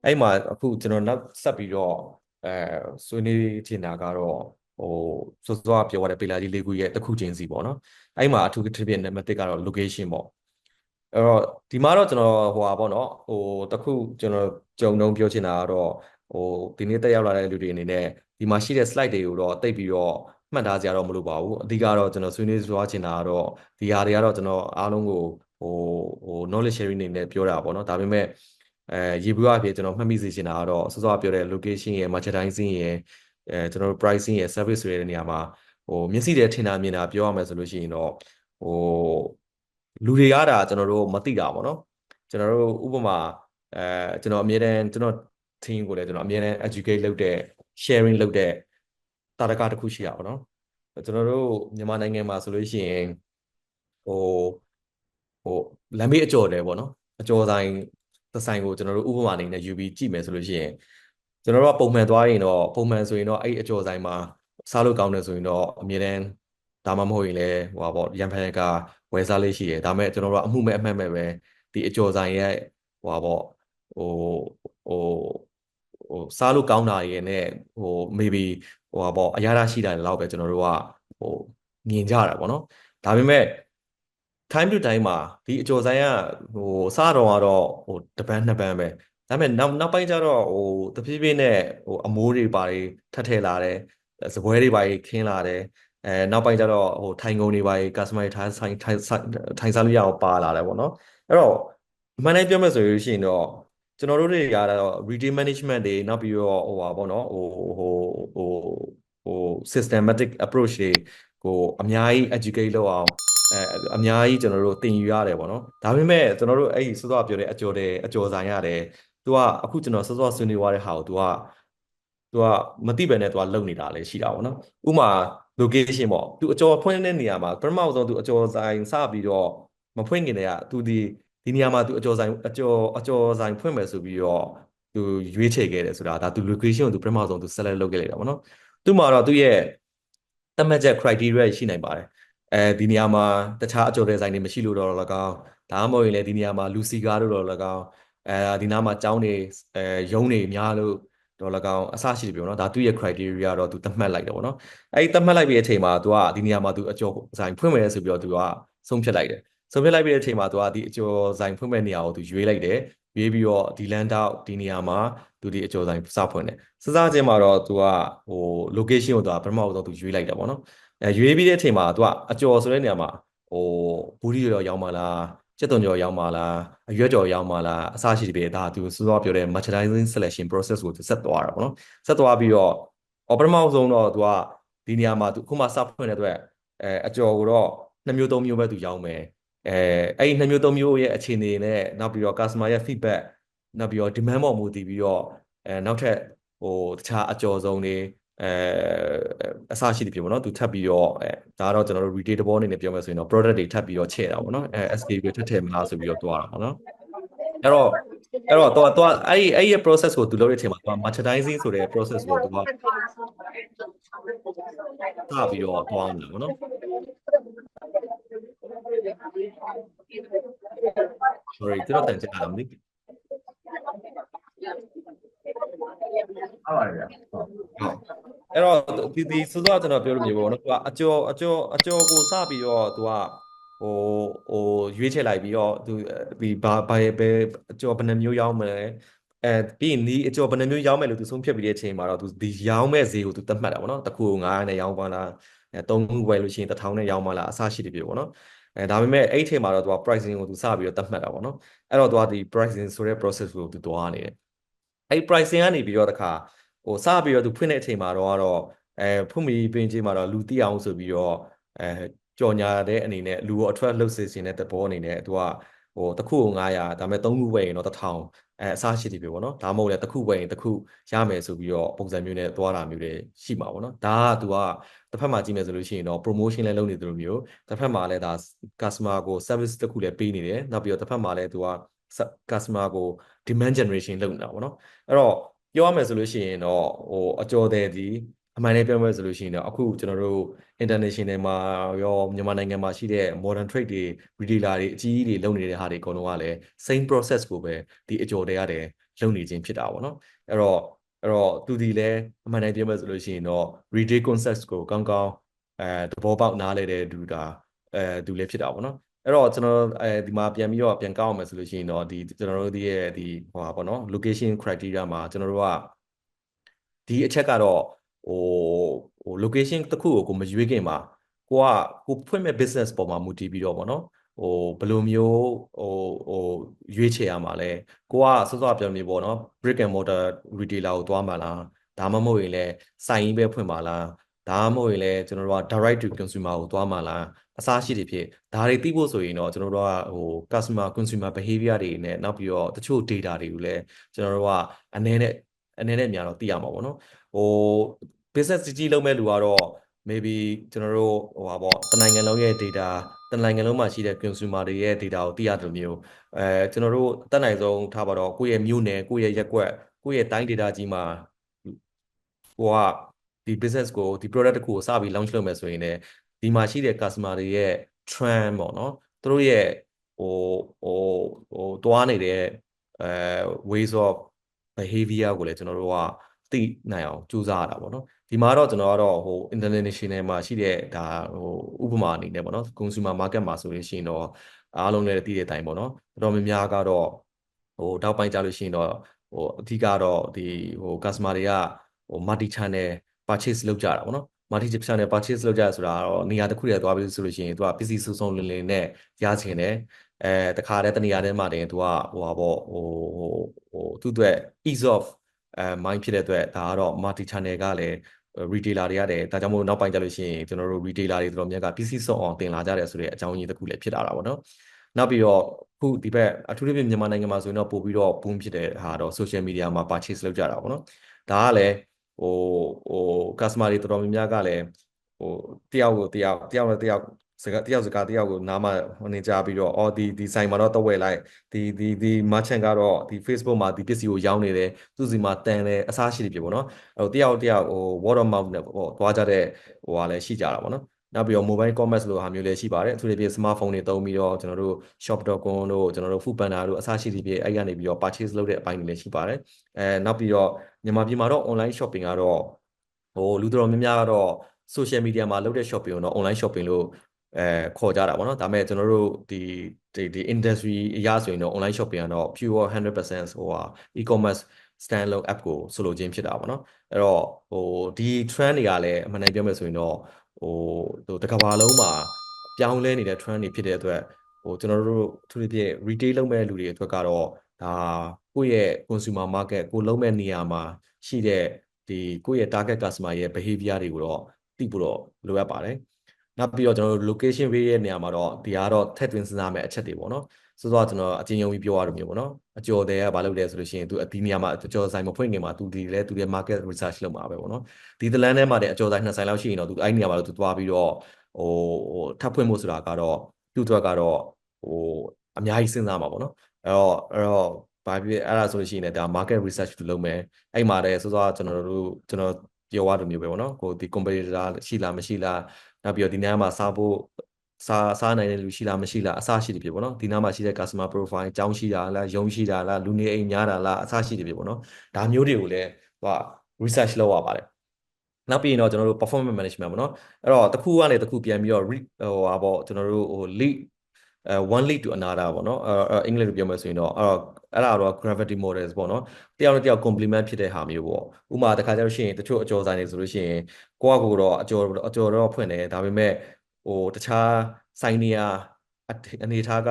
အဲ့မှာအခုကျွန်တော်နောက်ဆက်ပြီးတော့ဆွေးနွေးချင်တာကတော့ဟိုစောစောကပြောရတဲ့ပေလာကြီးလေးခုရဲ့တစ်ခုချင်းစီပေါ့နော်အဲ့မှာအထူးသဖြင့် name တစ်ကတော့ location ပေါ့အဲ့တော့ဒီမှာတော့ကျွန်တော်ဟိုပါပေါ့နော်တစ်ခုကျွန်တော်ကြုံတုံးပြောချင်တာကတော့ဒီနေ့တက်ရောက်လာတဲ့လူတွေအနေနဲ့ဒီမှာရှိတဲ့ slide တွေကိုတော့တိတ်ပြီးတော့မှတ်ထားစရာတော့မလိုပါဘူးအဓိကတော့ကျွန်တော်ဆွေးနွေးသွားချင်တာကတော့ဒီဟာတွေကတော့ကျွန်တော်အားလုံးကိုဟိုknowledge sharing အနေနဲ့ပြောတာပေါ့နော်ဒါပေမဲ့ရေဘူးအဖြစ်ကျွန်တော်မှတ်မိစေချင်တာကတော့စောစောကပြောတဲ့ location ရယ် merchandising ရယ်ကျွန်တော်တို့ pricing ရယ် service ရယ်တဲ့နေရာမှာမျက်စိတည်းထင်တာမြင်တာပြောရမယ်ဆိုလို့ရှိရင်တော့ဟိုလူတွေရတာကျွန်တော်တို့မသိတာပေါ့နော်ကျွန်တော်တို့ဥပမာကျွန်တော်အမြဲတမ်းကျွန်တော် team ကိုလည်းကျွန်တော်အမြဲတမ်း educate လုပ်တဲ့ sharing လုပ်တဲ့တာရကတစ်ခုရှိတာပေါ့နော်ကျွန်တော်တို့မြန်မာနိုင်ငံမှာဆိုလို့ရှိရင်ဟိုဟိုလမ်းဘေးအကျော်တယ်ပေါ့နော်အကျော်ဆိုင်တစ်ဆိုင်ကိုကျွန်တော်တို့ဥပမာအနေနဲ့ယူပြီးကြည့်မယ်ဆိုလို့ရှိရင်ကျွန်တော်တို့ကပုံမှန်သွားရင်တော့ပုံမှန်ဆိုရင်တော့အဲ့အကျော်ဆိုင်မှာစားလို့ကောင်းတယ်ဆိုရင်တော့အမြဲတမ်းဒါမှမဟုတ်ရင်လည်းဟိုပါပေါ့ရန်ဖန်ကဝယ်စားလေးရှိတယ်ဒါပေမဲ့ကျွန်တော်တို့ကအမှုမဲ့အမှတ်မဲ့ပဲဒီအကျော်ဆိုင်ရဲ့ဟိုပါပေါ့ဟိုဟိုစားလို့ကောင်းတာရဲ့နဲ့maybe ဟိုပါပေါ့အရာရှိတာလောက်ပဲကျွန်တော်တို့ကဟိုမြင်ကြတာပေါ့နော်ဒါပေမဲ့ time to time မှာဒီအကျော်ဆိုင်ကစားတော့ကတော့တပန်းနှစ်ပန်းပဲဒါပေမဲ့နောက်ပိုင်းကျတော့တဖြည်းဖြည်းနဲ့အမိုးတွေပါတွေထပ်ထည့်လာတယ်စပွဲတွေပါတွေခင်းလာတယ်နောက်ပိုင်းကျတော့ထိုင်ကုန်တွေပါတွေ customer တွေထိုင်စားလို့ရအောင်ပါလာတယ်ပေါ့နော်အဲ့တော့အမှန်တမ်းပြောမယ်ဆိုလို့ရှိရင်တော့ကျွန်တော်တို့တွေကတော့ retail management တွေနောက်ပြီးတော့ဟိုပါပေါ့နော်ဟိုဟို systematic approach တွေကိုအများကြီး educate လုပ်အောင်အများကြီးကျွန်တော်တို့သင်ယူရတယ်ပေါ့နော်ဒါပေမဲ့ကျွန်တော်တို့အဲ့ဒီစောစောပြောတဲ့အကျော်ဆိုင်ရတယ်သူကအခုကျွန်တော်စောစောဆွေးနွေးသွားတဲ့ဟာကိုသူကမသိပဲနဲ့သူကလုံနေတာလည်းရှိတာပေါ့နော်ဥမာ location ပေါ့သူအကျော်ဖွင့်တဲ့နေရာမှာပထမဆုံးသူအကျော်ဆိုင်စပြီးတော့မဖွင့်ခင်တည်းကသူဒီနေရာမှာသူအကျော်ဆိုင်ဖွင့်မယ်ဆိုပြီးတော့သူရွေးချယ်ခဲ့တယ်ဆိုတာဒါသူ location ကိုသူပထမဆုံးသူ select လုပ်ခဲ့လိုက်တာပေါ့နော်သူ့မှာတော့သူ့ရဲ့သတ်မှတ်ချက် criteria ရှိနိုင်ပါတယ်ဒီနေရာမှာတခြားအကျော်တဲ့ဆိုင်တွေမရှိလို့တော့၎င်းဒါမှမဟုတ်ရင်လည်းဒီနေရာမှာလူစီကားလို့တော့၎င်းဒီနားမှာကျောင်းတွေရုံးတွေများလို့တော့၎င်းအစရှိတယ်ပြောနော်ဒါသူ့ရဲ့ criteria တော့သူသတ်မှတ်လိုက်တယ်ပေါ့နော်အဲဒီသတ်မှတ်လိုက်ပြီးတဲ့အချိန်မှာသူကဒီနေရာမှာသူအကျော်ဆိုင်ဖွင့်မယ်ဆိုပြီးတော့သူကဆုံးဖြတ်လိုက်တယ်ဆုံးဖြတ်လိုက်ပြီးတဲ့အချိန်မှာသူကဒီအကျော်ဆိုင်ဖွင့်မဲ့နေရာကိုသူရွေးလိုက်တယ်ရွေးပြီးတော့ဒီလန်တောက်ဒီနေရာမှာသူဒီအကျော်ဆိုင်စဖွင့်တယ်စစချင်းမှာတော့သူကlocation ကိုသူကပထမဆုံးသူရွေးလိုက်တာပေါ့နော်ရွေးပြီးတဲ့အချိန်မှာသူကအကျော်ဆိုတဲ့နေရာမှာဘူးဒီရောရောက်မှလားကျက်သွန်ကြော်ရောက်မှလားအရွက်ကြော်ရောက်မှလားအစရှိတယ်ဒါသူစောစောပြောတဲ့ merchandising selection process ကိုသူဆက်သွားတာပေါ့နော်ဆက်သွားပြီးတော့ပထမဆုံးတော့သူကဒီနေရာမှာသူအခုမှစဖွင့်တဲ့အတွက်အကျော်ကိုတော့2မျိုး3မျိုးပဲသူရောက်မယ်အဲ့ဒီ2မျိုး3မျိုးရဲ့အခြေအနေနဲ့နောက်ပြီးတော့ customer ရဲ့ feedback နောက်ပြီးတော့ demand ပေါ်မူတည်ပြီးတော့နောက်ထပ်တခြားအကျော်ဆုံးတွေအဲအစရှိတယ်ဖြစ်ပေါ့နော်သူထပ်ပြီးတော့ဒါကတော့ကျွန်တော်တို့ retail ဘောအနေနဲ့ပြောမယ်ဆိုရင်တော့ product တွေထပ်ပြီးတော့ချဲ့တာပေါ့နော်SKU ထပ်ထည့်မလားဆိုပြီးတော့တွားတာပေါ့နော်အဲ့တော့အဲ့ရဲ့ process ကိုသူလုပ်တဲ့အချိန်မှာသူက merchandising ဆိုတဲ့ process ကိုသူကစပြီးတော့တွားနေတာပေါ့နော် sorry ကျွန်တော်တန်ချင်တာမသိဟုတ်ပါတယ်ဗျဟုတ်အဲ့တော့ဒီစောစောကျွန်တော်ပြောလို့မျိုးပေါ့နော်သူကအကျော်ကိုစပြီးတော့သူကဟိုရွေးချယ်လိုက်ပြီးတော့သူဒီဘာပဲအကျော်ဘယ်နှမျိုးရောင်းမလဲပြီးရင်ဒီအကျော်ဘယ်နှမျိုးရောင်းမယ်လို့သူဆုံးဖြတ်ပြီးတဲ့အချိန်မှာတော့သူဒီရောင်းမဲ့ဈေးကိုသူသတ်မှတ်တာပေါ့နော်တစ်ခု900နဲ့ရောင်းပါလား3ခုဝယ်လို့ရှိရင်1000နဲ့ရောင်းပါလားအစရှိတယ်ပြီပေါ့နော်ဒါပေမဲ့အဲ့ဒီအချိန်မှာတော့သူက pricing ကိုသူစပြီးတော့သတ်မှတ်တာပေါ့နော်အဲ့တော့သူကဒီ pricing ဆိုတဲ့ process ကိုသူတွားနေတယ်အဲ့ pricing ကနေပြီးတော့တခါစပြီးတော့သူဖွင့်တဲ့အချိန်မှာတော့ဖွင့်ပြီးပင်ချင်းမှာတော့လူသိအောင်ဆိုပြီးတော့ကြော်ညာတဲ့အနေနဲ့လူကိုအထွက်လှုပ်စေခြင်းတဲ့သဘောအနေနဲ့သူကတစ်ခုကို900ဒါပေမဲ့3ခုဝယ်ရင်တော့1000အစားရှိတယ်ပြီပေါ့နော်ဒါမှမဟုတ်လည်းတစ်ခုဝယ်ရင်တစ်ခုရမယ်ဆိုပြီးတော့ပုံစံမျိုးနဲ့သွားတာမျိုးတွေရှိမှာပေါ့နော်ဒါကသူကတစ်ဖက်မှာကြည့်မယ်ဆိုလို့ရှိရင်တော့ promotion လည်းလုပ်နေသလိုမျိုးတစ်ဖက်မှာလည်းဒါ customer ကို service တစ်ခုလည်းပေးနေတယ်နောက်ပြီးတော့တစ်ဖက်မှာလည်းသူက customer ကို demand generation လုပ်နေတာပေါ့နော်အဲ့တော့ပြောရမယ်ဆိုလို့ရှိရင်တော့အကျော်တဲ့ဒီအမှန်တည်းပြောမယ်ဆိုလို့ရှိရင်တော့အခုကျွန်တော်တို့ international မှာရောမြန်မာနိုင်ငံမှာရှိတဲ့ modern trade တွေ retailer တွေအကြီးကြီးတွေလုပ်နေတဲ့ဟာတွေအကုန်လုံးကလည်း same process ကိုပဲဒီအကျော်တွေရတယ် လုပ်နေခြင်းဖြစ်တာပေါ့နော်အဲ့တော့သူဒီလည်းအမှန်တိုင်းပြောမယ်ဆိုလို့ရှိရင်တော့ retail concept ကိုကောင်းကောင်းသဘောပေါက်နားလည်တဲ့သူလည်းဖြစ်တာပေါ့နော်အဲ့တော့ကျွန်တော်ဒီမှာပြန်ကောက်အောင်မယ်ဆိုလို့ရှိရင်တော့ကျွန်တော်တို့ရဲ့ဟိုပါပေါ့နော် location criteria မှာကျွန်တော်တို့ကဒီအချက်ကတော့ဟိုlocation တစ်ခုကိုမရွေးခင်မှာကိုဖွင့်မဲ့ business ပေါ်မှာမူတည်ပြီးတော့ပေါ့နော်ဘယ်လိုမျိုးဟိုရွေးချယ်ရမှာလဲကိုကစောစောပြောနေပေါ့နော် brick and mortar retailer ကိုသွားမှာလားဒါမှမဟုတ်ရင်လည်းစိုင်ကြီးပဲဖွင့်မှာလားဒါမှမဟုတ်ရင်လည်းကျွန်တော်တို့က direct to consumer ကိုသွားမှာလားအစားရှိတွေဖြစ်ဒါတွေသိဖို့ဆိုရင်တော့ကျွန်တော်တို့ကconsumer behavior တွေနဲ့နောက်ပြီးတော့တချို့ data တွေကိုလည်းကျွန်တော်တို့ကအနည်းနဲ့များတော့သိရမှာပေါ့နော်ဟို business ကြီးလုပ်မဲ့လူကတော့ maybe ကျွန်တော်တို့ဟိုပါပေါ့တနိုင်ငံလုံးရဲ့ data တနိုင်ငံလုံးမှာရှိတဲ့ consumer တွေရဲ့ data ကိုသိရတယ်မျိုးကျွန်တော်တို့တက်နိုင်ဆုံးထားပါတော့ကိုယ့်ရဲ့မြို့နယ်ကိုယ့်ရဲ့ရပ်ကွက်ကိုယ့်ရဲ့တိုင်း data ကြီးမှာကိုကဒီ business ကိုဒီ product တစ်ခုကိုစပြီး launch လုပ်မယ်ဆိုရင်လည်းဒီမှာရှိတဲ့ customer တွေရဲ့ trend ပေါ့နော်သူတို့ရဲ့ဟိုဟိုတွားနေတဲ့ways of behavior ကိုလည်းကျွန်တော်တို့ကသိနိုင်အောင်ကြိုးစားရတာပေါ့နော်ဒီမှာတော့ကျွန်တော်ကတော့international မှာရှိတဲ့ဒါဥပမာအနေနဲ့ပေါ့နော် consumer market မှာဆိုရင်ရှိရင်တော့အားလုံးလည်းသိတဲ့အတိုင်းပေါ့နော်တော်တော်များများကတော့တောက်ပိုင်းကြလို့ရှိရင်တော့အဓိကတော့customer တွေကmulti channel purchase လုပ်ကြတာပေါ့နော် multi channel purchase လုပ်ကြဆိုတာကတော့နေရာတစ်ခုတည်းသွားပြီးဆိုလို့ရှိရင်သူကပစ္စည်းစုံစုံလင်လင်နဲ့ရချင်တယ်တခါတည်းတနေရာတည်းမှာတင်သူကဟိုပါပေါ့သူ့အတွက် ease of mind ဖြစ်တဲ့အတွက်ဒါကတော့ multi channel ကလည်း retailer တွေရတယ်ဒါကြောင့်မို့နောက်ပိုင်းကျလို့ရှိရင်ကျွန်တော်တို့ retailer တွေတော်တော်များများကပစ္စည်းစုံအောင်တင်လာကြတယ်ဆိုတဲ့အကြောင်းရင်းတစ်ခုလည်းဖြစ်လာတာပေါ့နော်နောက်ပြီးတော့ခုဒီဘက်အထူးသဖြင့်မြန်မာနိုင်ငံမှာဆိုရင်တော့ပို့ပြီးတော့ boom ဖြစ်တဲ့ဟာတော့ social media မှာ purchase လုပ်ကြတာပေါ့နော်ဒါကလည်းဟိုဟို customer တွေတော်တော်များများကလည်းတယောက်နဲ့တယောက်တယောက်စကားတယောက်ကိုနားမှာနေကြပြီးတော့ဒီဆိုင်မှာတော့တော့ဝယ်လိုက်ဒီ merchant ကတော့ဒီ Facebook မှာဒီပစ္စည်းကိုရောင်းနေတယ်သူစီမှာတန်တယ်အစားရှိတယ်ဖြစ်ပေါ့နော်တယောက်word of mouth နဲ့ပေါ့သွားကြတဲ့ဟာလည်းရှိကြတာပေါ့နော်နောက်ပြီးတော့ mobile commerce လိုဟာမျိုးလည်းရှိပါတယ်အထူးသဖြင့် smartphone တွေသုံးပြီးတော့ကျွန်တော်တို့ shop.com တို့ကျွန်တော်တို့ Foodpanda တို့အစားရှိတွေအဲ့ကနေပြီးတော့ purchase လုပ်တဲ့အပိုင်းတွေလည်းရှိပါတယ်နောက်ပြီးတော့မြန်မာပြည်မှာတော့ online shopping ကတော့လူတော်များများကတော့ social media မှာလုပ်တဲ့ shopping ကိုတော့ online shopping လို့ခေါ်ကြတာပေါ့နော်ဒါပေမဲ့ကျွန်တော်တို့ဒီ industry အရဆိုရင်တော့ online shopping ကတော့ pure 100% e-commerce standalone app ကိုဆိုလိုခြင်းဖြစ်တာပေါ့နော်အဲ့တော့ဒီ trend တွေကလည်းအမှန်တမ်းပြောမယ်ဆိုရင်တော့တစ်ကမ္ဘာလုံးမှာပြောင်းလဲနေတဲ့ trend တွေဖြစ်တဲ့အတွက်ကျွန်တော်တို့သူတွေပြည့် retail လုပ်မဲ့လူတွေအတွက်ကတော့ဒါကိုယ့်ရဲ့ consumer market ကိုလုံးမဲ့နေရာမှာရှိတဲ့ကိုယ့်ရဲ့ target customer ရဲ့ behavior တွေကိုတော့သိဖို့တော့လိုအပ်ပါတယ်နောက်ပြီးတော့ကျွန်တော်တို့ location ပေးတဲ့နေရာမှာတော့ဒီကတော့ထည့်သွင်းစဉ်းစားမယ့်အချက်တွေပေါ့နော်ဆိုတော့ကျွန်တော်အချင်းချင်းပြီးပြောရလို့မျိုးပေါ့နော်အကျော်တွေကဘာလုပ်လဲဆိုလို့ရှိရင်သူဒီနေရာမှာအကျော်ဆိုင်မဖွင့်ခင်မှာသူဒီရဲ့ market research လုပ်မှာပဲပေါ့နော်ဒီတလန်းထဲမှာတဲ့အကျော်ဆိုင်2ဆိုင်လောက်ရှိရင်တော့သူအဲ့နေရာမှာတော့သူသွားပြီးတော့ထပ်ဖွင့်ဖို့ဆိုတာကတော့သူ့အတွက်ကတော့အများကြီးစဉ်းစားမှာပေါ့နော်အဲ့တော့ဘာဖြစ်အဲ့ဒါဆိုလို့ရှိရင်လည်းဒါ market research သူလုပ်မယ်အဲ့မှာလည်းစောစောကျွန်တော်ပြောရလိုမျိုးပဲပေါ့နော်ဒီ competitor ရှိလားမရှိလားနောက်ပြီးတော့ဒီနေရာမှာစားနိုင်တဲ့လူရှိလားမရှိလားအစရှိတယ်ဖြစ်ပေါ့နော်ဒီနားမှာရှိတဲ့ customer profile အကြောင်းရှိတာလားယုံရှိတာလားလူနေအိမ်များတာလားအစရှိတယ်ဖြစ်ပေါ့နော်ဒါမျိုးတွေကိုလည်းresearch လုပ်ရပါတယ်နောက်ပြီးရင်တော့ကျွန်တော်တို့ performance management ပေါ့နော်အဲ့တော့တစ်ခုကနေတစ်ခုပြန်ပြီးတော့ကျွန်တော်တို့lead one lead to another ပေါ့နော်အင်္ဂလိပ်လိုပြောမယ်ဆိုရင်တော့အဲ့ဒါတော့ gravity models ပေါ့နော်တယောက်နဲ့တယောက် complement ဖြစ်တဲ့ဟာမျိုးပေါ့ဥပမာတစ်ခါကျလို့ရှိရင်တချို့အကျော်ဆိုင်တွေဆိုလို့ရှိရင်ကိုယ့်အကိုတော့အကျော်တော့ဖွင့်တယ်ဒါပေမဲ့တခြားဆိုင်နေရာအနေထားက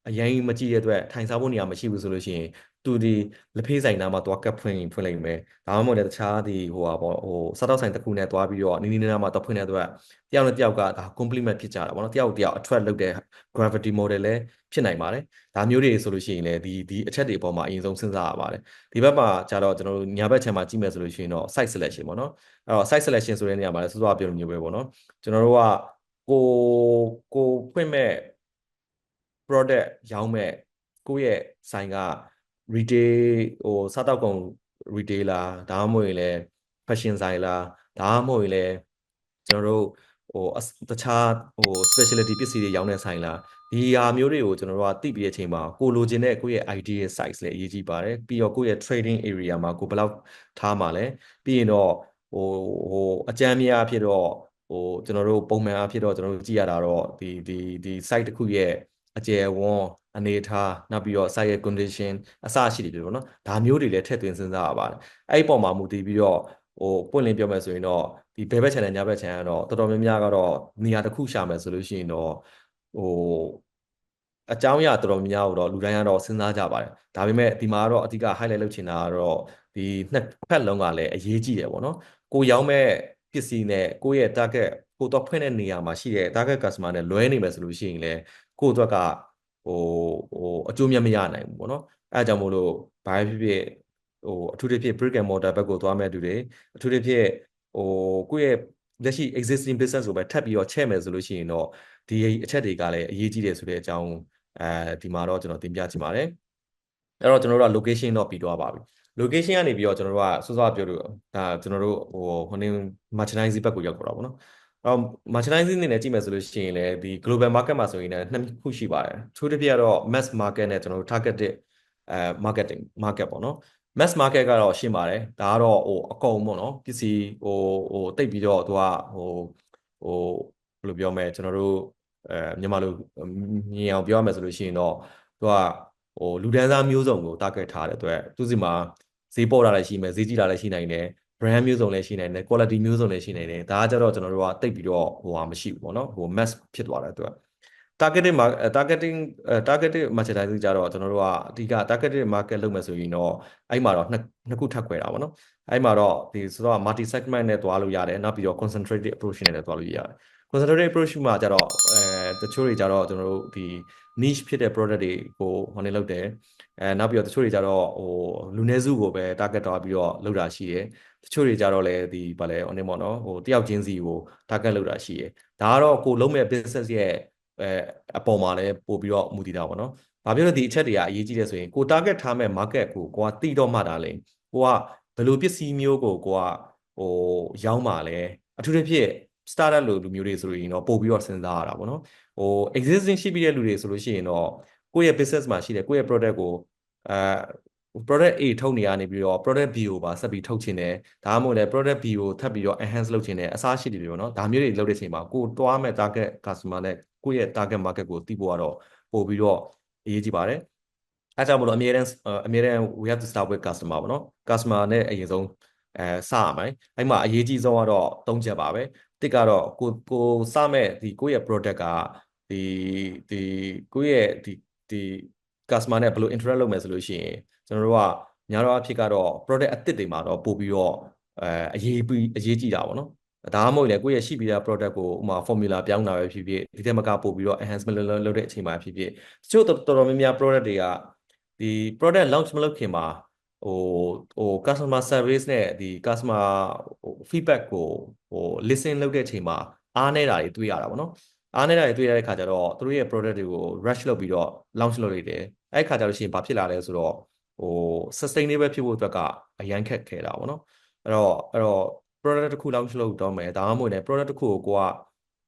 အရင်မကြည့်ရတဲ့အတွက်ထိုင်စားဖို့နေရာမရှိဘူးဆိုလို့ရှိရင်သူဒီလက်ဖေးဆိုင်နားမှာသွားကပ်ဖွင့်လိုက်မယ်ဒါမှမဟုတ်လည်းတခြားစားတော့ဆိုင်တစ်ခုနဲ့သွားပြီးတော့နီးနီးနားမှာတော့ဖွင့်တဲ့အတွက်တယောက်နဲ့တယောက်ကဒါ complement ဖြစ်ကြတာပေါ့နော်တယောက်တယောက် attract လုပ်တဲ့ gravity model လည်းဖြစ်နိုင်ပါတယ်ဒါမျိုးတွေဆိုလို့ရှိရင်လည်းဒီအချက်တွေအပေါ်မှာအရင်ဆုံးစဉ်းစားရပါတယ်ဒီဘက်မှာကျတော့ကျွန်တော်တို့ညာဘက်ခြမ်းမှာကြည့်မယ်ဆိုလို့ရှိရင်တော့ site selection ပေါ့နော်အဲ့တော့ site selection ဆိုတဲ့နေရာမှာလည်းစောစောပြောလိုမျိုးပဲပေါ့နော်ကျွန်တော်တို့ကကိုဖွင့်မဲ့ product ရောင်းမဲ့ကိုယ့်ရဲ့ဆိုင်က retail စားတောက်ကုန် retailer ဒါမှမဟုတ်ရင်လည်း fashion ဆိုင်လားဒါမှမဟုတ်ရင်လည်းကျွန်တော်တို့ တခြားspecialty ပစ္စည်းတွေရောင်းတဲ့ဆိုင်လားဒီဟာမျိုးတွေကိုကျွန်တော်တို့ကသိပြီးတဲ့အချိန်မှာကိုလိုချင်တဲ့ကိုယ့်ရဲ့ idea size လည်းအရေးကြီးပါတယ်ပြီးတော့ကိုယ့်ရဲ့ trading area မှာကိုဘယ်လောက်ထားမှာလဲပြီးရင်တော့ဟိုအကြမ်းများဖြစ်တော့ကျွန်တော်တို့ပုံမှန်အားဖြစ်တော့ကျွန်တော်တို့ကြည့်ရတာတော့ဒီ site တစ်ခုရဲ့အကျယ်ဝန်းအနေအထားနောက်ပြီးတော့ site ရဲ့ condition အစရှိတယ်ပေါ့နော်ဒါမျိုးတွေလည်းထည့်သွင်းစဉ်းစားရပါတယ်အဲ့ဒီပုံမှာမူတည်ပြီးတော့ပွင့်လင်းပြောမယ်ဆိုရင်တော့ဒီဘယ်ဘက် channel ညာဘက် channel ကတော့တော်တော်များများကတော့နေရာတစ်ခုရှာမယ်ဆိုလို့ရှိရင်တော့ဟိုအကြောင်းအရာတော်တော်များများကိုတော့လူတိုင်းကတော့စဉ်းစားကြပါတယ်ဒါပေမဲ့ဒီမှာကတော့အဓိက highlight လုပ်ချင်တာကတော့ဒီနှစ်ဖက်လုံးကလည်းအရေးကြီးတယ်ပေါ့နော်ကိုရောင်းမဲ့ပစ္စည်းနဲ့ကိုယ့်ရဲ့ target ကိုတော့ဖွင့်တဲ့နေရာမှာရှိတဲ့ target customer နဲ့လွဲနေမယ်ဆိုလို့ရှိရင်လည်းကိုယ့်အတွက်ကဟိုအကျိုးမြတ်မရနိုင်ဘူးပေါ့နော်အဲအကြောင်းမို့လို့ဘာဖြစ်ဖြစ်အထူးသဖြင့် brick and mortar ဘက်ကိုသွားမဲ့သူတွေအထူးသဖြင့်ကိုယ့်ရဲ့လက်ရှိ existing business ကိုပဲထပ်ပြီးတော့ချဲ့မယ်ဆိုလို့ရှိရင်တော့ဒီအချက်တွေကလည်းအရေးကြီးတယ်ဆိုတဲ့အကြောင်းဒီမှာတော့ကျွန်တော်တင်ပြချင်ပါတယ်အဲ့တော့ကျွန်တော်တို့က location တော့ပြီးသွားပါပြီ location ကနေပြီးတော့ကျွန်တော်တို့ကစောစောပြောလို့ဒါကျွန်တော်တို့ဟိုနေ့ merchandising ဘက်ကိုရောက်တော့တာပေါ့နော်အဲ့တော့ merchandising အနေနဲ့ကြည့်မယ်ဆိုလို့ရှိရင်လည်းဒီ global market မှာဆိုရင်လည်းနှစ်ခုရှိပါတယ်ထိုးတစ်ပြကတော့ mass market နဲ့ကျွန်တော်တို့ targeted marketing market ပေါ့နော် mass market ကတော့ရှင်းပါတယ်ဒါကတော့အကုန်ပေါ့နော်ပစ္စည်းတိတ်ပြီးတော့သူကဟိုဘယ်လိုပြောမလဲကျွန်တော်တို့မြန်မာလိုမြင်အောင်ပြောရမယ်ဆိုလို့ရှိရင်တော့သူကလူဒန်းစားမျိုးစုံကို target ထားတဲ့အတွက်သူစီမှာဈေးပေါ်တာလည်းရှိမယ်ဈေးကြီးတာလည်းရှိနိုင်တယ် brand မျိုးစုံလည်းရှိနိုင်တယ် quality မျိုးစုံလည်းရှိနိုင်တယ်ဒါကကြတော့ကျွန်တော်တို့ကတိတ်ပြီးတော့မရှိဘူးပေါ့နော်mass ဖြစ်သွားတဲ့အတွက် targeting merchandising ကြတော့ကျွန်တော်တို့ကအဓိက targeted market လုပ်မယ်ဆိုရင်တော့အဲ့မှာတော့နှစ်ခုထပ်ခွဲတာပေါ့နော်အဲ့မှာတော့ဒီဆိုတော့ multi segment နဲ့တွားလို့ရတယ်နောက်ပြီးတော့ concentrated approach နဲ့လည်းတွားလို့ရတယ် concentrated approach မှာကြတော့တချို့တွေကြတော့ကျွန်တော်တို့ဒီ niche ဖြစ်တဲ့ product တွေကိုလုပ်တယ်နောက်ပြီးတော့တချို့တွေကြတော့လူနည်းစုကိုပဲ target တော့ပြီးတော့လုပ်တာရှိတယ်တချို့တွေကြတော့လည်းဒီဗာလဲပေါ့နော်တယောက်ချင်းစီကို target လုပ်တာရှိတယ်ဒါကတော့ကိုလုံးမဲ့ business ရဲ့အပေါ်မှာလည်းပို့ပြီးတော့မူတည်တာပေါ့နော်။ဘာဖြစ်လို့ဒီအချက်တွေကအရေးကြီးလဲဆိုရင်ကို target ထားမဲ့ market ကိုကတိတော့မှတာလေ။ကိုကဘယ်လိုပစ္စည်းမျိုးကိုကရောင်းပါလဲ။အထူးသဖြင့် startup လူမျိုးတွေဆိုရင်တော့ပို့ပြီးတော့စဉ်းစားရတာပေါ့နော်။ existing ရှိပြီးတဲ့လူတွေဆိုလို့ရှိရင်တော့ကိုယ့်ရဲ့ business မှာရှိတဲ့ကိုယ့်ရဲ့ product ကိုအဲ product A ထုတ်နေရနေပြီးတော့ product B ကိုပါဆက်ပြီးထုတ်ချင်တယ်ဒါမှမဟုတ်လည်း product B ကိုထပ်ပြီးတော့ enhance လုပ်ချင်တယ်အစားရှိတယ်ပေါ့နော်ဒါမျိုးတွေလုပ်တဲ့အချိန်မှာကိုတွားမဲ့ target customer နဲ့ကိုယ့်ရဲ့ target market ကိုသိဖို့ကတော့ပို့ပြီးတော့အရေးကြီးပါတယ်အဲကြောင့်မလို့အမြဲတမ်း we have to start with customer ပေါ့နော် customer နဲ့အရင်ဆုံးစရမယ်အဲ့မှာအရေးကြီးဆုံးကတော့၃ချက်ပါပဲတစ်ကတော့ကိုစမဲ့ဒီကိုယ့်ရဲ့ product ကဒီကိုယ့်ရဲ့ဒီ customer နဲ့ဘယ်လို interact လုပ်မယ်ဆိုလို့ရှိရင်ကျွန်တော်တို့ကများတော့အဖြစ်ကတော့ product အသစ်တွေမှာတော့ပို့ပြီးတော့အရေးကြီးတာပေါ့နော်ဒါမှမဟုတ်လေကိုယ့်ရဲ့ရှိပြီးသား product ကိုဥမာ formula ပြောင်းတာပဲဖြစ်ဖြစ်ဒီထက်မကပို့ပြီးတော့ enhancement လုပ်တဲ့အချိန်မှာဖြစ်ဖြစ်တချို့တော်တော်များများ product တွေကဒီ product launch မလုပ်ခင်မှာcustomer service နဲ့ဒီ customer feedback ကိုlisten လုပ်တဲ့အချိန်မှာအားနည်းတာတွေတွေ့ရတာပေါ့နော်အားနည်းတာတွေတွေ့ရတဲ့ခါကျတော့သူတို့ရဲ့ product တွေကို rush လုပ်ပြီးတော့ launch လုပ်လိုက်တယ်အဲ့ခါကျတော့ရှင်ဘာဖြစ်လာလဲဆိုတော့sustainable ဖြစ်ဖို့အတွက်ကအရန်ခက်ခဲတာပေါ့နော်အဲ့တော့ product တစ်ခု launch လုပ်တော့မယ်ဒါမှမဟုတ်လည်း product တစ်ခုကိုက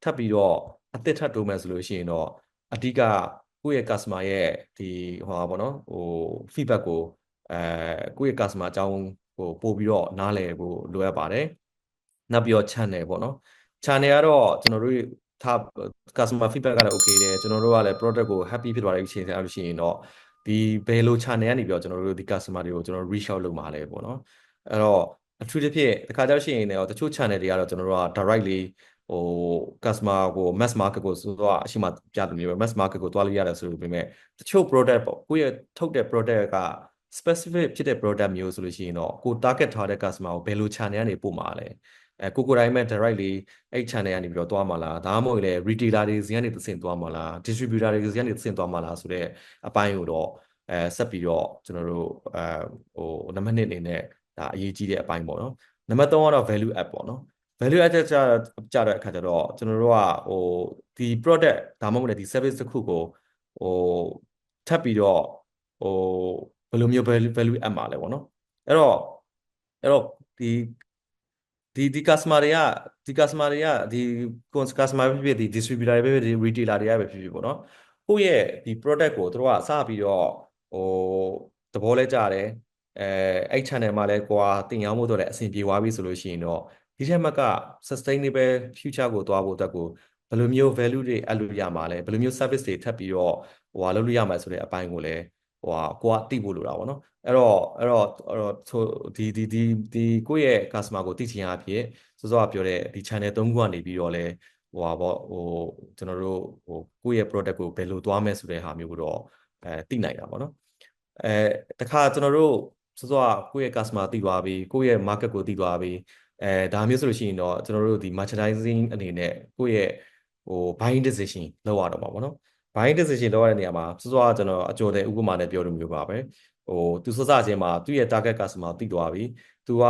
ထပ်ပြီးတော့အသစ်ထပ်တိုးမယ်ဆိုလို့ရှိရင်တော့အဓိကကိုယ့်ရဲ့ customer ရဲ့ဒီပေါ့နော်feedback ကိုကိုယ့်ရဲ့ customer အကြောင်းပို့ပြီးတော့နားလည်ဖို့လိုအပ်ပါတယ်နောက်ပြီးတော့ channel ပေါ့နော် channel ကတော့ကျွန်တော်တို့ထား customer feedback ကလည်း okay တယ်ကျွန်တော်တို့ကလည်း product ကို happy ဖြစ်သွားတဲ့အချိန်ဆိုလို့ရှိရင်တော့ဒီဘယ်လို channel ကနေပြီးတော့ကျွန်တော်တို့ဒီ customer တွေကိုကျွန်တော် reach out လုပ်မှာလဲပေါ့နော်အဲ့တော့အထူးသဖြင့်တခါကြောက်ရှိရင်လည်းတချို့ channel တွေကတော့ကျွန်တော်တို့က directly customer ကို mass market ကိုဆိုတော့အရှိမပြတယ်မျိုးပဲ mass market ကိုတွားလို့ရတယ်ဆိုလို့ပေမဲ့တချို့ product ပေါ့ကိုယ့်ရဲ့ထုတ်တဲ့ product က specific ဖြစ်တဲ့ product မျိုးဆိုလို့ရှိရင်တော့ကို target ထားတဲ့ customer ကိုဘယ်လို channel ကနေပို့မှာလဲကိုတိုင်းမဲ့ directly အဲ့ channel ကနေပြီးတော့တွားမှာလားဒါမှမဟုတ်လေ retailer တွေစီကနေသင်သွားမှာလား distributor တွေစီကနေသင်သွားမှာလားဆိုတဲ့အပိုင်းကိုတော့ဆက်ပြီးတော့ကျွန်တော်တို့နံပါတ်1အနေနဲ့ဒါအရေးကြီးတဲ့အပိုင်းပေါ့နော်နံပါတ်3ကတော့ value add ပေါ့နော် value add ကြတဲ့အခါကျတော့ကျွန်တော်တို့ကဒီ product ဒါမှမဟုတ်လေဒီ service တစ်ခုကိုထပ်ပြီးတော့ဘယ်လိုမျိုး value add မှာလဲပေါ့နော်အဲ့တော့ဒီ ဒီ customer တွေကဒီ customer ပဲဖြစ်ဖြစ်ဒီ distributor တွေပဲဖြစ်ဖြစ်ဒီ retailer တွေကပဲဖြစ်ဖြစ်ပေါ့နော်ကိုယ့်ရဲ့ဒီ product ကိုတို့ကစပြီးတော့ဟိုသဘောလဲကြတယ်အဲ့ channel မှာလဲကွာတင်ရောင်းဖို့တော့လည်းအဆင်ပြေသွားပြီဆိုလို့ရှိရင်တော့ဒီထက်မှက sustainable future ကိုသွားဖို့အတွက်ကိုဘယ်လိုမျိုး value တွေအပ်လို့ရမှာလဲဘယ်လိုမျိုး service တွေထပ်ပြီးတော့လုပ်လို့ရမှာဆိုတဲ့အပိုင်းကိုလည်းကိုကသိဖို့လိုတာပေါ့နော်အဲ့တော့ဒီကိုယ့်ရဲ့ customer ကိုသိချင်အဖြစ်စောစောကပြောတဲ့ဒီ channel 3ခုကနေပြီးတော့လဲကျွန်တော်တို့ကိုယ့်ရဲ့ product ကိုဘယ်လိုသွားမယ်ဆိုတဲ့ဟာမျိုးကိုတော့သိနိုင်တာပေါ့နော်တခါကျွန်တော်တို့စောစောကကိုယ့်ရဲ့ customer သိသွားပြီကိုယ့်ရဲ့ market ကိုသိသွားပြီဒါမျိုးဆိုလို့ရှိရင်တော့ကျွန်တော်တို့ဒီ merchandising အနေနဲ့ကိုယ့်ရဲ့buying decision လောက်ရတော့မှာပေါ့နော် buying decision လောက်ရတဲ့နေရာမှာစောစောကကျွန်တော်အကျော်တဲ့ဥပမာနဲ့ပြောလို့မျိုးပါပဲသူစစချင်းမှာသူ့ရဲ့ target customer သိသွားပြီသူက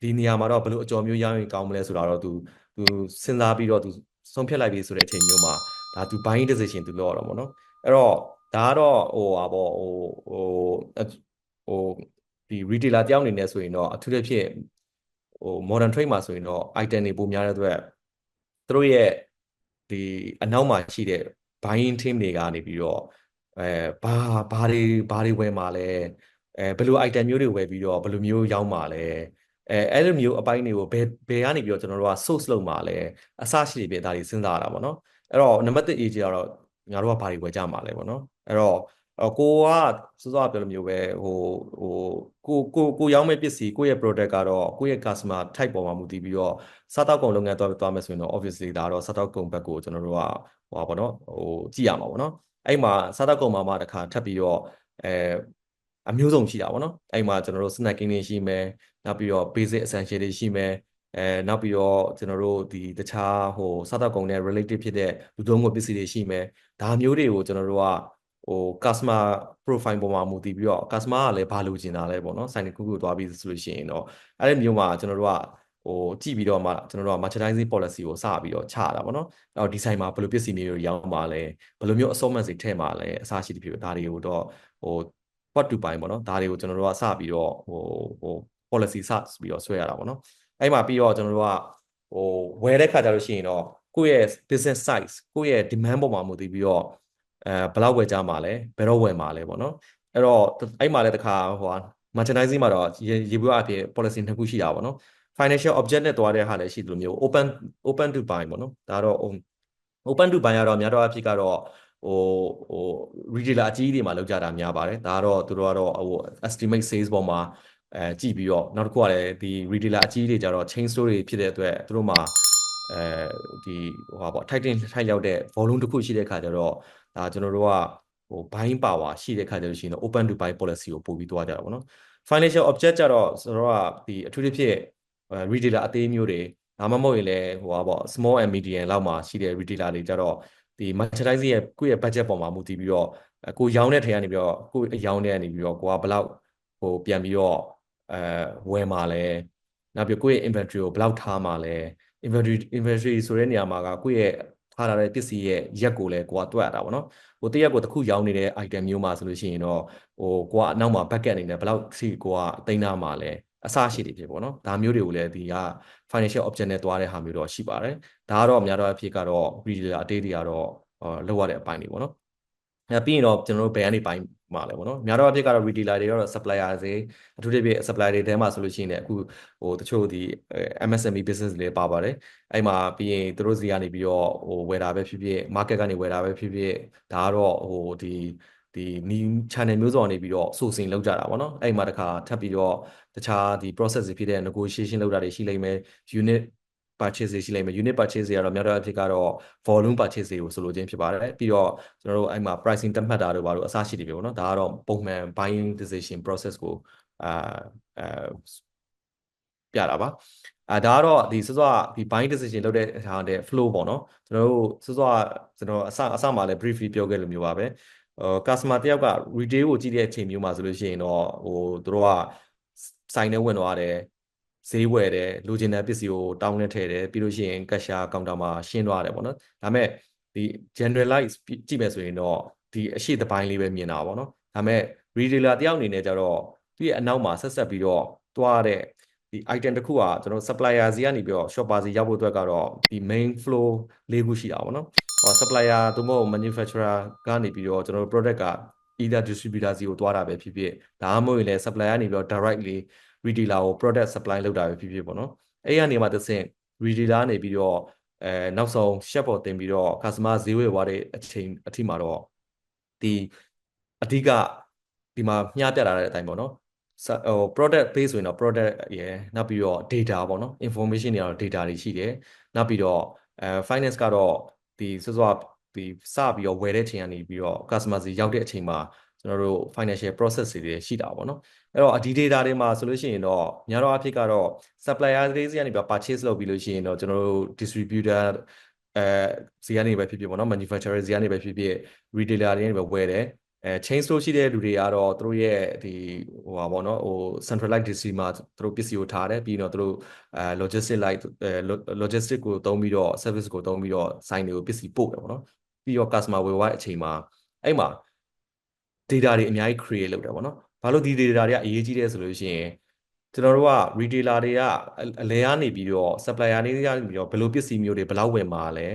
ဒီနေရာမှာတော့ဘယ်လိုအကျော်မျိုးရောင်းရင်ကောင်းမလဲဆိုတာတော့သူစဉ်းစားပြီးတော့သူဆုံးဖြတ်လိုက်ပြီဆိုတဲ့အချိန်မျိုးမှာဒါသူ buying decision သူလောက်ရတော့ပေါ့နော်အဲ့တော့ဒါကတော့ဒီ retailer တယောက်အနေနဲ့ဆိုရင်တော့အထူးသဖြင့်modern trade မှာဆိုရင်တော့ item တွေပိုများတဲ့အတွက်သူတို့ရဲ့ဒီအနောက်မှာရှိတဲ့ buying team တွေကနေပြီးတော့ဘာတွေဝယ်မှာလဲဘယ်လို item မျိုးတွေဝယ်ပြီးတော့ဘယ်လိုမျိုးရောင်းမှာလဲအဲ့လိုမျိုးအပိုင်းတွေကိုဘယ်ကနေပြီးတော့ကျွန်တော်တို့က source လုပ်မှာလဲအစရှိပြီဒါတွေစဉ်းစားရတာပေါ့နော်အဲ့တော့နံပါတ်1 age ကတော့ငါတို့ကဘာတွေဝယ်ကြမှာလဲပေါ့နော်အဲ့တော့ကိုကစောစောပြောလိုမျိုးပဲကိုရောင်းမဲ့ပစ္စည်းကိုယ့်ရဲ့ product ကတော့ကိုယ့်ရဲ့ customer type ပေါ်မှာမူတည်ပြီးတော့စားတောက်ကုန်လုပ်ငန်းသွားမယ်ဆိုရင်တော့ obviously ဒါတော့စားတောက်ကုန်ဘက်ကိုကျွန်တော်တို့ကပေါ့နော်ကြည့်ရမှာပေါ့နော်အဲ့မှာစားတောက်ကုန်မှာတခါထပ်ပြီးတော့အမျိုးစုံရှိတာပေါ့နော်အဲ့မှာကျွန်တော်တို့ snacking တွေရှိမယ်နောက်ပြီးတော့ basic essential တွေရှိမယ်နောက်ပြီးတော့ကျွန်တော်တို့ဒီတခြားစားတောက်ကုန်နဲ့ related ဖြစ်တဲ့လူသုံးကုန်ပစ္စည်းတွေရှိမယ်ဒါမျိုးတွေကိုကျွန်တော်တို့ကcustomer profile ပေါ်မှာမူတည်ပြီးတော့ customer ကလည်းဘာလိုချင်တာလဲပေါ့နော်ဆိုင်တစ်ခုခုသွားပြီးဆိုလို့ရှိရင်တော့အဲ့ဒီမျိုးမှာကျွန်တော်တို့ကကြည့်ပြီးတော့မှကျွန်တော်တို့က merchandising policy ကိုစပြီးတော့ချရတာပေါ့နော်အဲ့တော့ဒီဆိုင်မှာဘယ်လိုပစ္စည်းမျိုးတွေရောင်းပါလဲဘယ်လိုမျိုး assortment တွေထည့်မှာလဲအစရှိတဲ့ဖြစ်ဒါတွေကိုတော့what to buy ပေါ့နော်ဒါတွေကိုကျွန်တော်တို့ကစပြီးတော့policy စပြီးတော့ဆွဲရတာပေါ့နော်အဲ့မှာပြီးတော့ကျွန်တော်တို့ကဝယ်တဲ့ခါကျလို့ရှိရင်တော့ကိုယ့်ရဲ့ business size ကိုယ့်ရဲ့ demand ပေါ်မှာမူတည်ပြီးတော့ဘယ်လောက်ဝယ်ကြမှာလဲဘယ်တော့ဝယ်မှာလဲပေါ့နော်အဲ့တော့အဲ့မှာလည်းတခါmerchandising မှာတော့ရေပွေးအဖြစ် policy နှစ်ခုရှိတာပေါ့နော် financial object နဲ့တွားတဲ့ဟာလည်းရှိသလိုမျိုး open to buy ပေါ့နော်ဒါတော့open to buy ကတော့များတော့အဖြစ်ကတော့retailer အကြီးတွေမှာလောက်ကြတာများပါတယ်ဒါကတော့သူတို့ကတော့estimate sales ပေါ်မှာကြည့်ပြီးတော့နောက်တစ်ခုကလည်းဒီ retailer အကြီးတွေကြတော့ chain store တွေဖြစ်တဲ့အတွက်သူတို့မှာဒီပေါ့ထိုက်ရောက်တဲ့ volume တစ်ခုရှိတဲ့အခါကျတော့ဒါကျွန်တော်တို့ကbuying power ရှိတဲ့ခါကျလို့ရှိရင်တော့ open to buy policy ကိုပို့ပြီးသွားကြတာပေါ့နော် financial object ကြတော့ဆိုတော့ဒီအထူးသဖြင့်retailer အသေးမျိုးတွေဒါမှမဟုတ်ရင်လည်းsmall and medium လောက်မှာရှိတဲ့ retailer တွေကြတော့ဒီ merchandising ရဲ့ကိုယ့်ရဲ့ budget ပေါ်မှာမူတည်ပြီးတော့ကိုရောင်းတဲ့ထဲကနေပြီးတော့ကိုအရောင်းတဲ့ကနေပြီးတော့ကိုကဘယ်လောက်ပြန်ပြီးတော့ဝယ်မှာလဲနောက်ပြီးကိုယ့်ရဲ့ inventory ကိုဘယ်လောက်ထားမှာလဲ inventory ဆိုတဲ့နေရာမှာကကိုယ့်ရဲ့ထားထားတဲ့ပစ္စည်းရဲ့ရက်ကိုလည်းကိုကတွက်ရတာပေါ့နော်တရက်ကိုတစ်ခုရောင်းနေတဲ့ item မျိုးမှာဆိုလို့ရှိရင်တော့ကိုကအနောက်မှာ bucket အနေနဲ့ဘယ်လောက်ထိကိုကတိန်းထားမှာလဲအစရှိတယ်ဖြစ်ပေါ့နော်ဒါမျိုးတွေကိုလည်းဒီက financial object နဲ့တွားတဲ့ဟာမျိုးတော့ရှိပါတယ်ဒါကတော့အများတော့အဖြစ်ကတော့ retailer အသေးတွေကတော့လောက်ရတဲ့အပိုင်းတွေပေါ့နော်ပြီးရင်တော့ကျွန်တော်တို့ဘယ်ကနေပိုင်းမှာလဲပေါ့နော်များတော့အဖြစ်ကတော့ retailer တွေကတော့ supplier တွေအထူးသဖြင့် supplier တွေထဲမှာဆိုလို့ရှိရင်အခုတချို့ဒီ MSME business တွေပါပါတယ်အဲ့မှာပြီးရင်သူတို့စီကနေပြီးတော့ဝယ်တာပဲဖြစ်ဖြစ် market ကနေဝယ်တာပဲဖြစ်ဖြစ်ဒါကတော့ဒီ new channel မျိုးစုံနေပြီးတော့ sourcing လုပ်ကြတာပေါ့နော်အဲ့မှာတခါထပ်ပြီးတော့တခြားဒီ process တွေဖြစ်တဲ့ negotiation လုပ်တာတွေရှိလိမ့်မယ် unit purchase တွေရှိလိမ့်မယ် unit purchase တွေကတော့များတော့အဖြစ်ကတော့ volume purchase တွေကိုဆိုလိုခြင်းဖြစ်ပါတယ်ပြီးတော့ကျွန်တော်တို့အဲ့မှာ pricing တက်မှတ်တာတို့ဘာလို့အစရှိတယ်ပြောနော်ဒါကတော့ပုံမှန် buying decision process ကိုပြတာပါဒါကတော့ဒီစောစောဒီ buying decision လုပ်တဲ့ဟာတဲ့ flow ပေါ့နော်ကျွန်တော်တို့စောစောကျွန်တော်အစမှာလည်း briefly ပြောခဲ့လို့မျိုးပါပဲcustomer တယောက်က retail ကိုကြည့်တဲ့အချိန်မျိုးမှာဆိုလို့ရှိရင်တော့သူတို့ကဆိုင်ထဲဝင်သွားတယ်ဈေးဝယ်တယ်လိုချင်တဲ့ပစ္စည်းကိုတောင်းနဲ့ထည့်တယ်ပြီးလို့ရှိရင်ကက်ရှာကောင်တာမှာရှင်းသွားတယ်ပေါ့နော်ဒါပေမဲ့ဒီ generalize ကြည့်မယ်ဆိုရင်တော့ဒီအရှိတပိုင်းလေးပဲမြင်တာပေါ့နော်ဒါပေမဲ့ retailer တယောက်အနေနဲ့ကျတော့သူ့ရဲ့အနောက်မှာဆက်ပြီးတော့တွားတဲ့ ဒီ item တစ်ခုကကျွန်တော် supplier စီကနေပြီးတော့ shopper စီရောက်ဖို့အတွက်ကတော့ဒီ main flow ၄ခုရှိတာပေါ့နော်supplier သို့မဟုတ် manufacturer ကနေပြီးတော့ကျွန်တော်တို့ product က either distributor စီကိုသွားတာပဲဖြစ်ဖြစ်ဒါမှမဟုတ်ရင်လည်း supplier ကနေပြီးတော့ directly retailer ကို product supply လုပ်တာပဲဖြစ်ဖြစ်ပေါ့နော်အဲ့ကနေမှတစ်ဆင့် retailer ကနေပြီးတော့နောက်ဆုံး shop ပေါ်တင်ပြီးတော့ customer ဈေးဝယ်သွားတဲ့အချိန်အထိမှာတော့ဒီအဓိကဒီမှာမျှပြထားတဲ့အတိုင်းပေါ့နော်product base ဆိုရင်တော့ product ရယ်နောက်ပြီးတော့ data ပေါ့နော် information တွေကတော့ data တွေရှိတယ်နောက်ပြီးတော့finance ကတော့ဒီစောစောဒီစပြီးတော့ဝယ်တဲ့အချိန်ကနေပြီးတော့ customer စီရောက်တဲ့အချိန်မှာကျွန်တော်တို့ financial process တွေရှိတာပေါ့နော်အဲ့တော့ဒီ data တွေမှာဆိုလို့ရှိရင်တော့များသောအားဖြင့်ကတော့ supplier တွေစီကနေပြီးတော့ purchase လုပ်ပြီးလို့ရှိရင်တော့ကျွန်တော်တို့ distributor စီကနေပဲဖြစ်ဖြစ်ပေါ့နော် manufacturer စီကနေပဲဖြစ်ဖြစ် retailer တွေကနေပဲဝယ်တယ်chain store ရှိတဲ့လူတွေကတော့သူတို့ရဲ့ဒီဟိုပါပေါ့နော်centralized district မှာသူတို့ပစ္စည်းကိုထားတယ်ပြီးတော့သူတို့logistic like logistic ကိုသုံးပြီးတော့ service ကိုသုံးပြီးတော့ဆိုင်တွေကိုပစ္စည်းပို့တယ်ပေါ့နော်ပြီးတော့ customer ဝယ်သွားတဲ့အချိန်မှာအဲ့မှာ data တွေအများကြီး create လုပ်တယ်ပေါ့နော်ဘာလို့ဒီ data တွေကအရေးကြီးတယ်ဆိုလို့ရှိရင်ကျွန်တော်တို့က retailer တွေကအလဲကနေပြီးတော့ supplier တွေကနေပြီးတော့ဘယ်လိုပစ္စည်းမျိုးတွေဘယ်လောက်ဝယ်မှာလဲ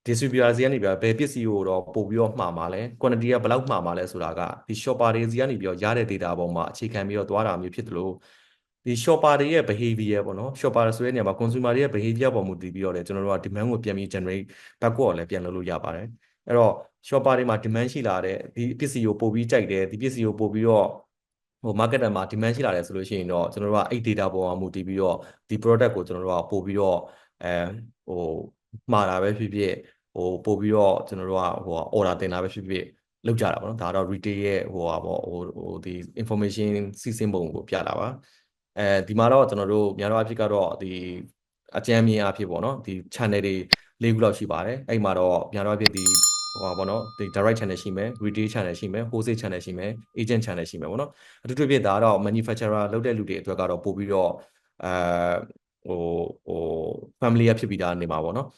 distributor စီကနေပြီးတော့ဘယ်ပစ္စည်းကိုတော့ပို့ပြီးတော့မှာမှာလဲ quantity ကဘယ်လောက်မှာမှာလဲဆိုတာကဒီ shopper တွေစီကနေပြီးတော့ရတဲ့ data ပေါ်မှာအခြေခံပြီးတော့သွားတာမျိုးဖြစ်တယ်လို့ဒီ shopper တွေရဲ့ behavior ပေါ့နော် shopper ဆိုတဲ့နေရာမှာ consumer တွေရဲ့ behavior ပေါ်မူတည်ပြီးတော့လည်းကျွန်တော်တို့က demand ကိုပြန်ပြီး generate backward လည်းပြန်လုပ်လို့ရပါတယ်အဲ့တော့ shopper တွေမှာ demand ရှိလာတဲ့ဒီပစ္စည်းကိုပို့ပြီးကြိုက်တယ်ဒီပစ္စည်းကိုပို့ပြီးတော့market မှာ demand ရှိလာတယ်ဆိုလို့ရှိရင်တော့ကျွန်တော်တို့ကအဲ့ data ပေါ်မှာမူတည်ပြီးတော့ဒီ product ကိုကျွန်တော်တို့ကပို့ပြီးတော့ဟိုမှားတာပဲဖြစ်ဖြစ်ပို့ပြီးတော့ကျွန်တော်တို့ကorder တင်တာပဲဖြစ်ဖြစ်လောက်ကြတာပေါ့နော်ဒါတော့ retail ရဲ့ဒီ information စီစဉ်ပုံကိုပြတာပါဒီမှာတော့ကျွန်တော်တို့များသောအားဖြင့်ကတော့ဒီအကြမ်းမြင်အားဖြင့်ပေါ့နော်ဒီ channel တွေ၄ခုလောက်ရှိပါတယ်အဲ့မှာတော့များသောအားဖြင့်ဒီပေါ့နော်ဒီ direct channel ရှိမယ် retail channel ရှိမယ် wholesale channel ရှိမယ် agent channel ရှိမယ်ပေါ့နော်အထူးသဖြင့်ဒါကတော့ manufacturer လုပ်တဲ့လူတွေအတွက်ကတော့ပို့ပြီးတော့ဟိုဟို family ရဖြစ်ပြီးသားနေမှာပေါ့နော်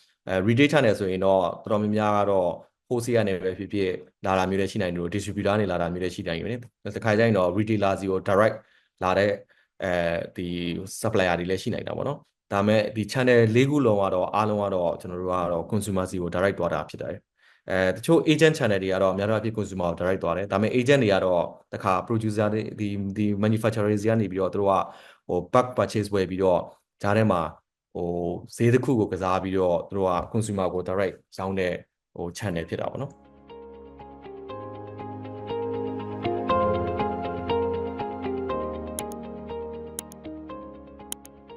retail channel ဆိုရင်တော့တော်တော်များများကတော့ wholesale ကနေပဲဖြစ်ဖြစ်လာတာမျိုးလည်းရှိနိုင်တယ်လို့ distributor နေလာတာမျိုးလည်းရှိနိုင်တယ်။တစ်ခါကျရင်တော့ retailer စီကို direct လာတဲ့ဒီ supplier တွေလည်းရှိနိုင်တာပေါ့နော်။ဒါပေမဲ့ဒီ channel ၄ခုလုံးကတော့အားလုံးကတော့ကျွန်တော်တို့ကတော့ consumer စီကို direct သွားတာဖြစ်တယ်။တချို့ agent channel တွေကတော့များသောအားဖြင့် consumer ကို direct သွားတယ်။ဒါပေမဲ့ agent တွေကတော့တခါ producer တွေဒီ manufacturer တွေစီကနေပြီးတော့သူတို့ကbulk purchase ဝယ်ပြီးတော့ဂျားထဲမှာဈေးတစ်ခုကိုကစားပြီးတော့သူတို့က consumer ကို direct ရောင်းတဲ့channel ဖြစ်တာပေါ့နော်